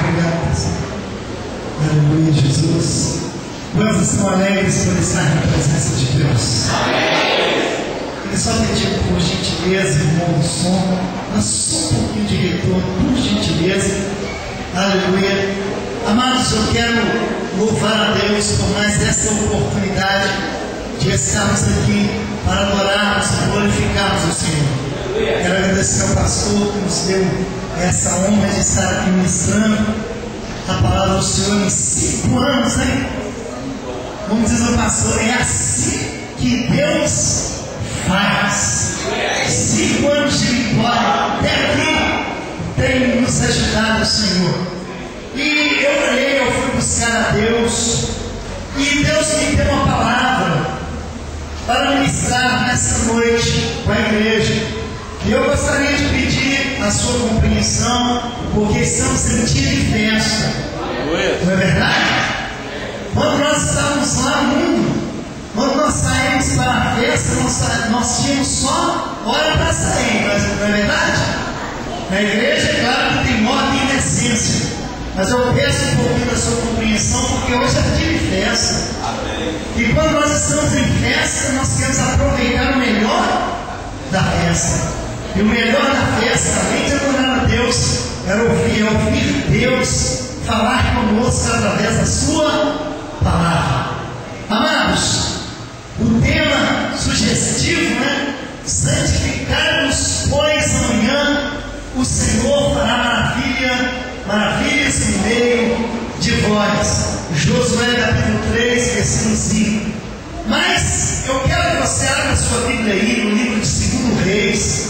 obrigado, Senhor. Aleluia, Jesus. Quantos estão alegres por estar na presença de Deus? Ele só pediu por gentileza, irmão do som, mas só um pouquinho de retorno, por gentileza. Aleluia. Amados, eu quero louvar a Deus por mais essa oportunidade de estarmos aqui para adorarmos e glorificarmos o Senhor. Quero agradecer ao pastor que nos deu essa honra de estar aqui ministrando a palavra do Senhor em 5 anos, hein? Como diz o pastor, é assim que Deus faz. 5 anos de vitória, até aqui tem nos ajudado o Senhor. E eu orei, eu fui buscar a Deus, e Deus me deu uma palavra para ministrar nessa noite com a igreja. E eu gostaria de pedir a sua compreensão, porque estamos em dia de festa. Não é verdade? Quando nós estávamos lá no mundo, quando nós saímos para a festa, nós tínhamos só hora para sair, mas não é verdade? Na igreja, é claro que tem ordem e decência, mas eu peço um pouquinho da sua compreensão, porque hoje é dia de festa. E quando nós estamos em festa, nós queremos aproveitar o melhor da festa. E o melhor da festa, além de adorar a Deus, é ouvir Deus falar conosco através da sua palavra. Amados, o tema sugestivo, né? Santificar-nos, pois amanhã o Senhor fará maravilhas no meio de vós. Josué capítulo 3, versículo 5. Mas eu quero que você abra sua Bíblia aí no livro de 2 Reis,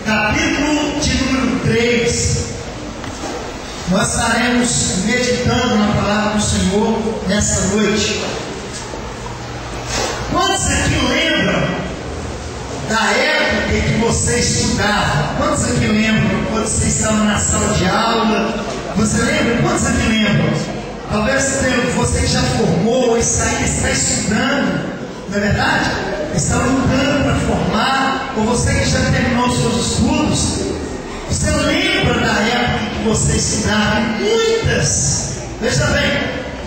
capítulo de número 3. Nós estaremos meditando na palavra do Senhor nessa noite. Quantos aqui lembram da época em que você estudava? Quantos aqui lembram quando você estava na sala de aula? Você lembra? Quantos aqui lembram? Talvez você que já formou ou está estudando, não é verdade? Está lutando para formar, ou você que já terminou os seus estudos. Você lembra da época em que você estudava? Veja bem,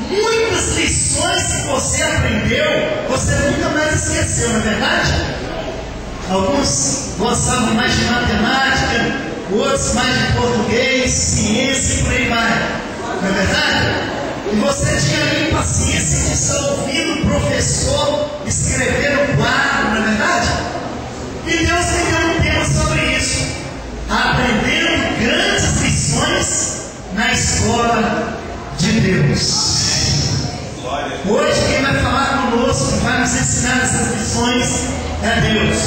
muitas lições que você aprendeu, você nunca mais esqueceu, não é verdade? Alguns gostavam mais de matemática, outros mais de português, ciência e por aí vai, não é verdade? E você tinha ali paciência de estar ouvindo o professor escrever no quadro, não é verdade? E Deus me deu um tema sobre isso, aprendendo grandes lições na escola de Deus. Hoje quem vai falar conosco, que vai nos ensinar essas lições, é Deus.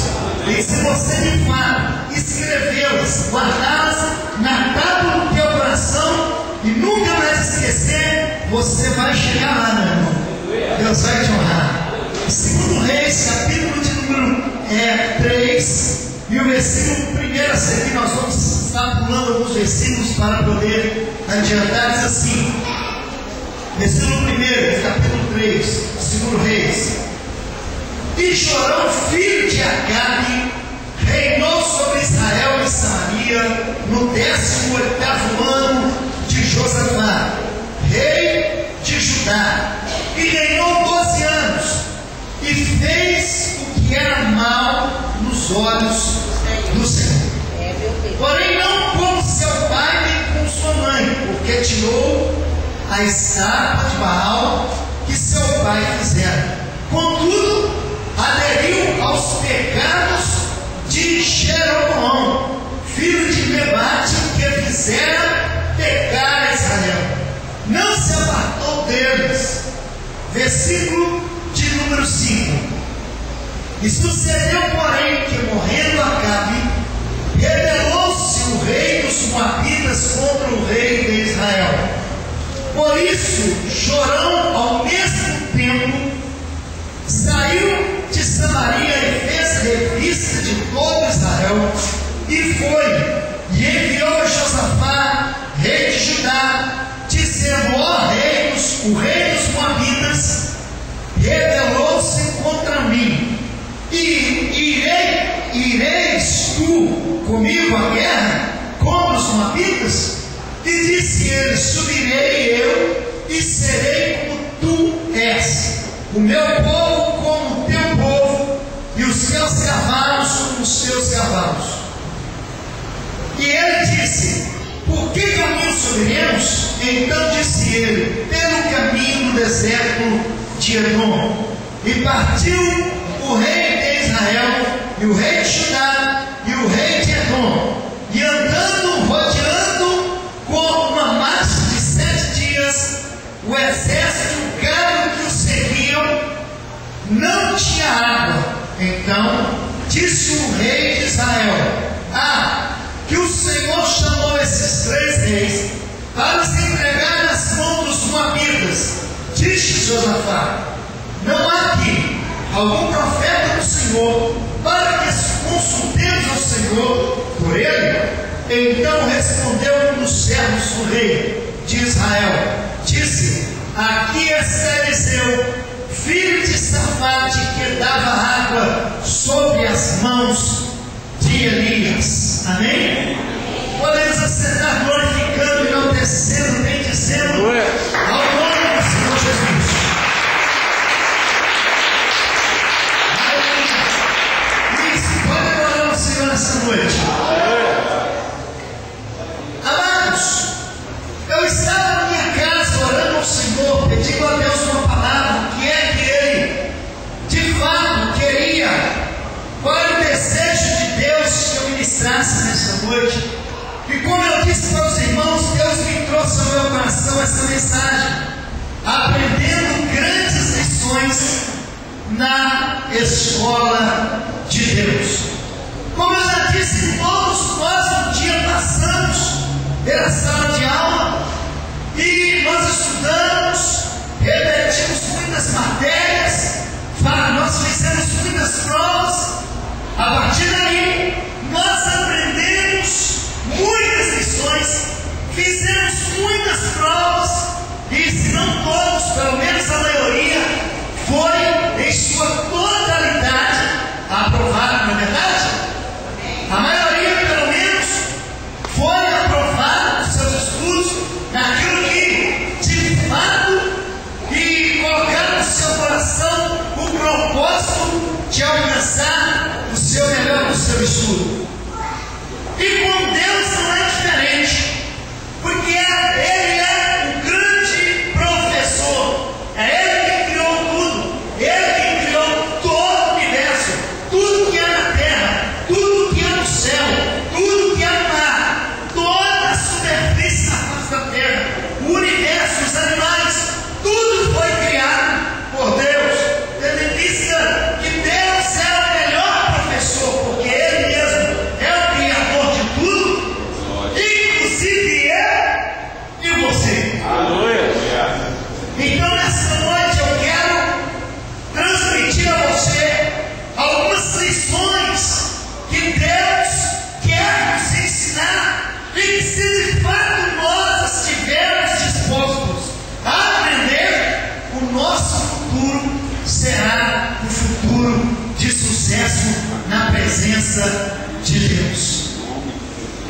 E se você de fato escrevê-las, guardá-las na tábua do teu coração e nunca mais esquecer, você vai chegar lá, meu irmão. Deus vai te honrar. 2 Reis, capítulo de número 3, e o versículo 1 a seguir, nós vamos estar pulando alguns versículos para poder adiantar. Diz assim, versículo 1, capítulo 3, 2 Reis. E Jorão, filho de Acabe, reinou sobre Israel e Samaria no 18º ano de Josafá, rei de Judá, e reinou 12 anos, e fez o que era mal nos olhos do Senhor. Porém não como seu pai nem com sua mãe, porque tirou a estátua de Baal que seu pai fizera. Contudo, aderiu aos pecados de Jeroboão, filho de Nebate, que fizera pecar a Israel. Não se apartou deles. Versículo de número 5. E sucedeu, porém, que morrendo Acabe, rebelou-se o rei dos Moabitas contra o rei de Israel. Por isso, Jorão, ao mesmo tempo, saiu de Samaria e fez revista de todo Israel, e foi, e enviou a Josafá, rei de Judá, dizendo: ó reinos, o rei dos Moabitas rebelou-se contra mim, e ireis tu comigo à guerra contra os Moabitas? E disse ele: subirei eu e serei como tu és, o meu povo como o teu povo, e os teus cavalos como os teus cavalos. E ele disse: por que caminho subiremos? Então disse ele: pelo caminho do deserto de Edom. E partiu o rei de Israel, e o rei de Judá, e o rei de Edom, e andando, rodeando com uma marcha de 7 dias, o exército e o gado que os seguiam não tinha água. Então disse o rei de Israel: que o Senhor chamou esses 3 reis para se entregar nas mãos dos moabitas. Disse Josafá: não há aqui algum profeta do Senhor para que consultemos ao Senhor por ele? Então respondeu um dos servos do rei de Israel, disse: aqui está Eliseu, filho de Safate, que dava água sobre as mãos de Elias. Amém? Podemos assentar glorificando e enaltecendo, bendizendo ao nome do Senhor Jesus. Isso, pode adorar o Senhor nessa noite. Amados, eu estava na minha casa orando ao Senhor, pedindo a Deus uma palavra, o que é que Ele de fato queria, qual era o desejo de Deus que eu ministrasse nessa noite. E como eu disse para os irmãos, Deus me trouxe ao meu coração essa mensagem, aprendendo grandes lições na escola de Deus. Como eu já disse, todos nós um dia passamos pela sala de aula e nós estudamos, repetimos muitas matérias, nós fizemos muitas provas. A partir daí, nós aprendemos muitas lições, fizemos muitas provas, e se não todos, pelo menos a maioria, foi em sua totalidade aprovada, não é verdade? A maioria, pelo menos, foi aprovada nos seus estudos, naquilo que, de fato, e colocaram no seu coração o propósito de alcançar o seu melhor no seu estudo. E com Deus não é diferente, porque Ele é um grande professor, é Ele que criou tudo, Ele que criou todo o universo, tudo que é na terra, tudo que é no céu, tudo que é no mar, toda a superfície da face da terra, o universo, os animais, tudo foi criado por Deus, tendo em vista que Deus é o melhor professor, porque Ele mesmo é o Criador de tudo, inclusive eu e você. Aleluia. Então nessa noite eu quero transmitir a você algumas lições que Deus quer nos ensinar, e que se de fato nós estivermos dispostos a aprender, o nosso futuro será um futuro de sucesso na presença de Deus.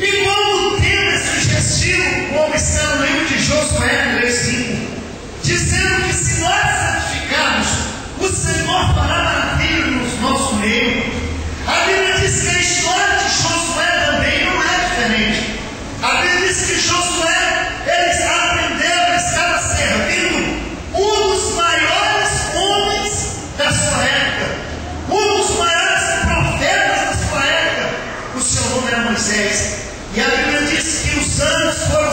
E como o tema é sugestivo, como está no livro de Josué 3:5, dizendo que se nós santificarmos, o Senhor fará maravilha no nosso meio. A Bíblia diz que a história de Josué também não é diferente. A Bíblia diz que Josué, ele aprendeu, ele estava servindo um dos maiores homens da sua época, um dos maiores profetas da sua época. O seu nome era Moisés. E a Bíblia diz que os anos foram